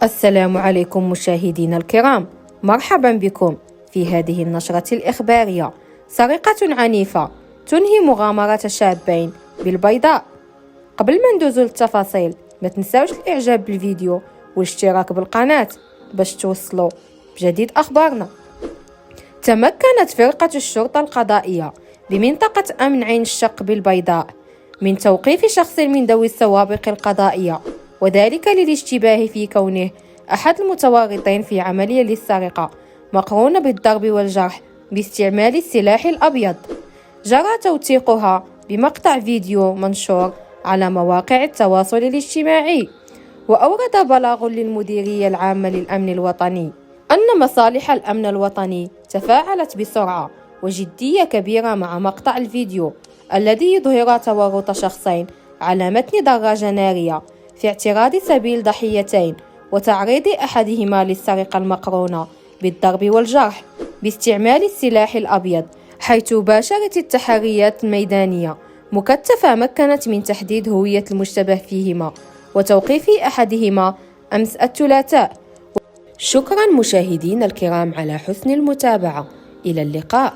السلام عليكم مشاهدينا الكرام، مرحبا بكم في هذه النشرة الإخبارية. سرقة عنيفة تنهي مغامرة شابين بالبيضاء. قبل ما ندوزو للتفاصيل، ما تنساوش الإعجاب بالفيديو والاشتراك بالقناة باش توصلوا بجديد أخبارنا. تمكنت فرقة الشرطة القضائية بمنطقة أمن عين الشق بالبيضاء من توقيف شخص من ذوي السوابق القضائية، وذلك للاشتباه في كونه أحد المتورطين في عملية للسرقة مقرونة بالضرب والجرح باستعمال السلاح الأبيض. جرى توثيقها بمقطع فيديو منشور على مواقع التواصل الاجتماعي، وأورد بلاغ للمديرية العامة للأمن الوطني أن مصالح الأمن الوطني تفاعلت بسرعة وجدية كبيرة مع مقطع الفيديو الذي يظهر تورط شخصين على متن دراجة نارية في اعتراض سبيل ضحيتين، وتعريض أحدهما للسرقة المقرونة بالضرب والجرح باستعمال السلاح الأبيض، حيث باشرت التحريات الميدانية مكثفة مكنت من تحديد هوية المشتبه فيهما وتوقيف أحدهما أمس الثلاثاء. شكرا مشاهدينا الكرام على حسن المتابعة، إلى اللقاء.